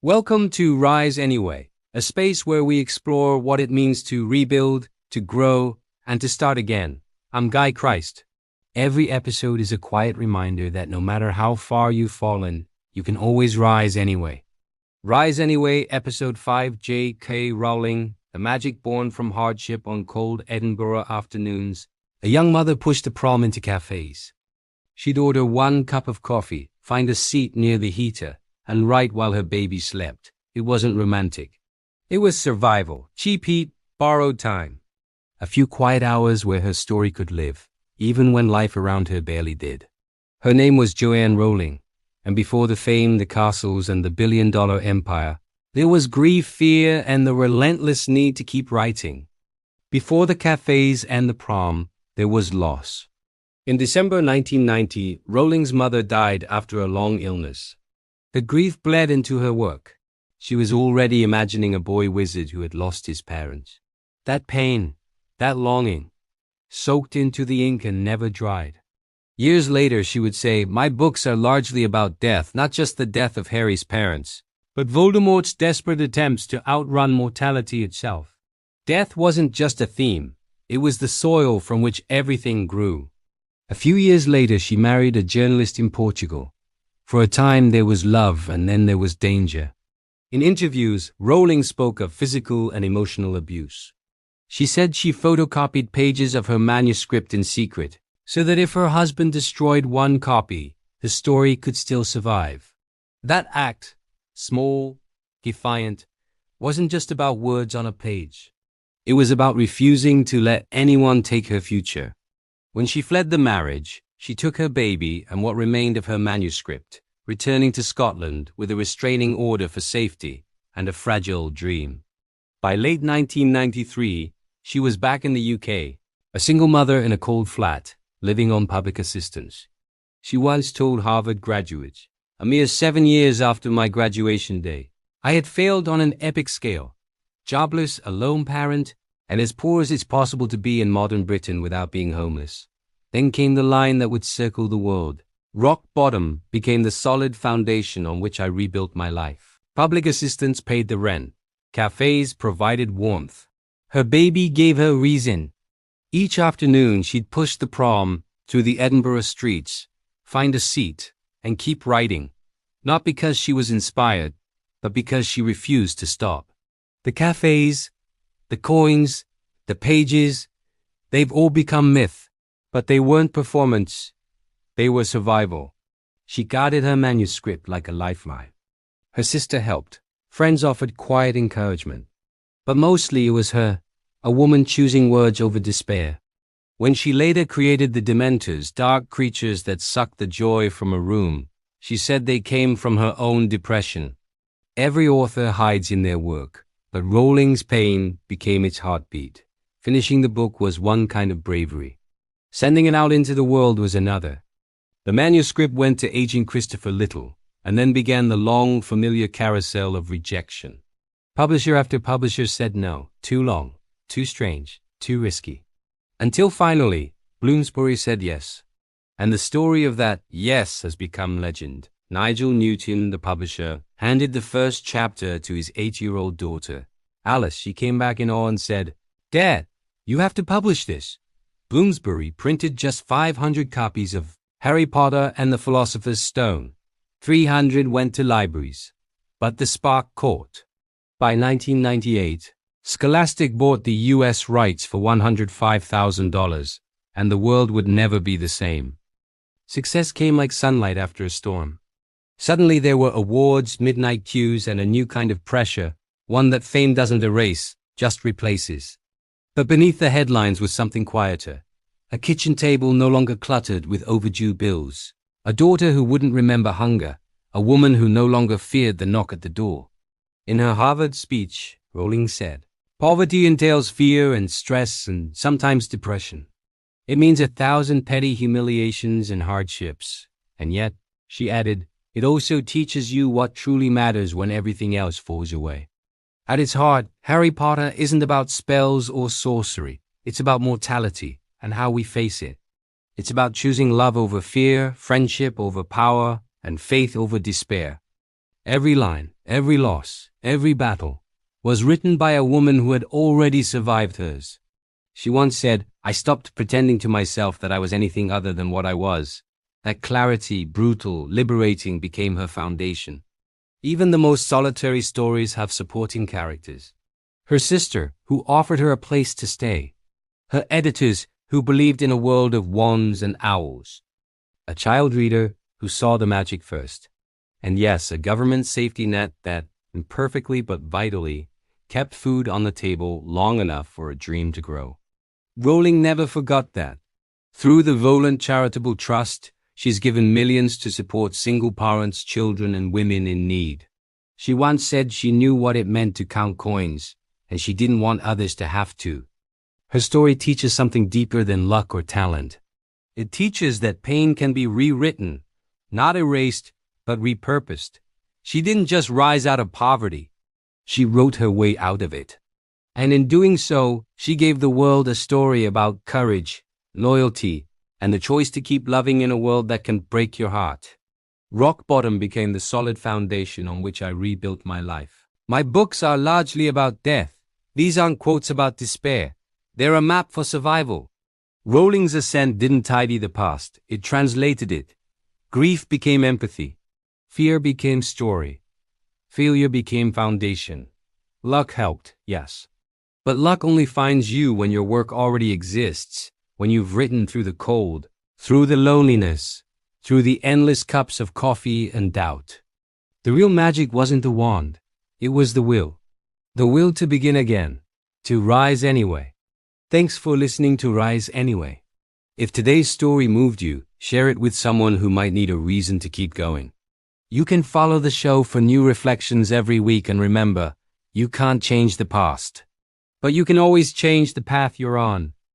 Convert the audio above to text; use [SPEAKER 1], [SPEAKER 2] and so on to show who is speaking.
[SPEAKER 1] Welcome to Rise Anyway, a space where we explore what it means to rebuild, to grow, and to start again. I'm Guy Christ. Every episode is a quiet reminder that no matter how far you've fallen, you can always rise anyway. Rise Anyway, Ep.5, J.K. Rowling, the magic born from hardship on cold Edinburgh afternoons. A young mother pushed a pram into cafes. She'd order 1 cup of coffee, find a seat near the heater, and write while her baby slept. It wasn't romantic. It was survival, cheap heat, borrowed time. A few quiet hours where her story could live, even when life around her barely did. Her name was Joanne Rowling, and before the fame, the castles, and the billion-dollar empire, there was grief, fear, and the relentless need to keep writing. Before the cafes and the prom, there was loss. In December 1990, Rowling's mother died after a long illness. The grief bled into her work. She was already imagining a boy wizard who had lost his parents. That pain, that longing, soaked into the ink and never dried. Years later, she would say, "My books are largely about death, not just the death of Harry's parents, but Voldemort's desperate attempts to outrun mortality itself." Death wasn't just a theme. It was the soil from which everything grew. A few years later, she married a journalist in Portugal. For a time, there was love, and then there was danger. In interviews, Rowling spoke of physical and emotional abuse. She said she photocopied pages of her manuscript in secret, so that if her husband destroyed 1 copy, the story could still survive. That act, small, defiant, wasn't just about words on a page. It was about refusing to let anyone take her future. When she fled the marriage, she took her baby and what remained of her manuscript, returning to Scotland with a restraining order for safety and a fragile dream. By late 1993, she was back in the UK, a single mother in a cold flat, living on public assistance. She once told Harvard graduates, "A mere 7 years after my graduation day, I had failed on an epic scale. Jobless, a lone parent, and as poor as it's possible to be in modern Britain without being homeless." Then came the line that would circle the world. Rock bottom became the solid foundation on which I rebuilt my life. Public assistance paid the rent. Cafes provided warmth. Her baby gave her reason. Each afternoon, she'd push the pram through the Edinburgh streets, find a seat, and keep writing. Not because she was inspired, but because she refused to stop. The cafes, the coins, the pages, they've all become myth, but they weren't performance. They were survival. She guarded her manuscript like a lifeline. Her sister helped. Friends offered quiet encouragement. But mostly it was her, a woman choosing words over despair. When she later created the Dementors, dark creatures that sucked the joy from a room, she said they came from her own depression. Every author hides in their work. But Rowling's pain became its heartbeat. Finishing the book was one kind of bravery. Sending it out into the world was another. The manuscript went to agent Christopher Little, and then began the long, familiar carousel of rejection. Publisher after publisher said no, too long, too strange, too risky. Until finally, Bloomsbury said yes. And the story of that yes has become legend. Nigel Newton, the publisher, handed the first chapter to his 8-year-old daughter. Alice, she came back in awe and said, "Dad, you have to publish this." Bloomsbury printed just 500 copies of Harry Potter and the Philosopher's Stone. 300 went to libraries. But the spark caught. By 1998, Scholastic bought the US rights for $105,000, and the world would never be the same. Success came like sunlight after a storm. Suddenly there were awards, midnight queues, and a new kind of pressure, one that fame doesn't erase, just replaces. But beneath the headlines was something quieter. A kitchen table no longer cluttered with overdue bills. A daughter who wouldn't remember hunger. A woman who no longer feared the knock at the door. In her Harvard speech, Rowling said, "Poverty entails fear and stress and sometimes depression. It means 1,000 petty humiliations and hardships. And yet," she added, "it also teaches you what truly matters when everything else falls away." At its heart, Harry Potter isn't about spells or sorcery. It's about mortality and how we face it. It's about choosing love over fear, friendship over power, and faith over despair. Every line, every loss, every battle was written by a woman who had already survived hers. She once said, "I stopped pretending to myself that I was anything other than what I was." That clarity, brutal, liberating, became her foundation. Even the most solitary stories have supporting characters. Her sister, who offered her a place to stay. Her editors, who believed in a world of wands and owls. A child reader who saw the magic first. And yes, a government safety net that, imperfectly but vitally, kept food on the table long enough for a dream to grow. Rowling never forgot that. Through the Rowling Charitable Trust, she's given millions to support single parents, children, and women in need. She once said she knew what it meant to count coins, and she didn't want others to have to. Her story teaches something deeper than luck or talent. It teaches that pain can be rewritten, not erased, but repurposed. She didn't just rise out of poverty. She wrote her way out of it. And in doing so, she gave the world a story about courage, loyalty, and the choice to keep loving in a world that can break your heart. Rock Bottom became the solid foundation on which I rebuilt my life. My books are largely about death. These aren't quotes about despair. They're a map for survival. Rowling's ascent didn't tidy the past. It translated it. Grief became empathy. Fear became story. Failure became foundation. Luck helped, yes. But luck only finds you when your work already exists, when you've written through the cold, through the loneliness, through the endless cups of coffee and doubt. The real magic wasn't the wand. It was the will. The will to begin again, to rise anyway. Thanks for listening to Rise Anyway. If today's story moved you, share it with someone who might need a reason to keep going. You can follow the show for new reflections every week, and remember, you can't change the past. But you can always change the path you're on.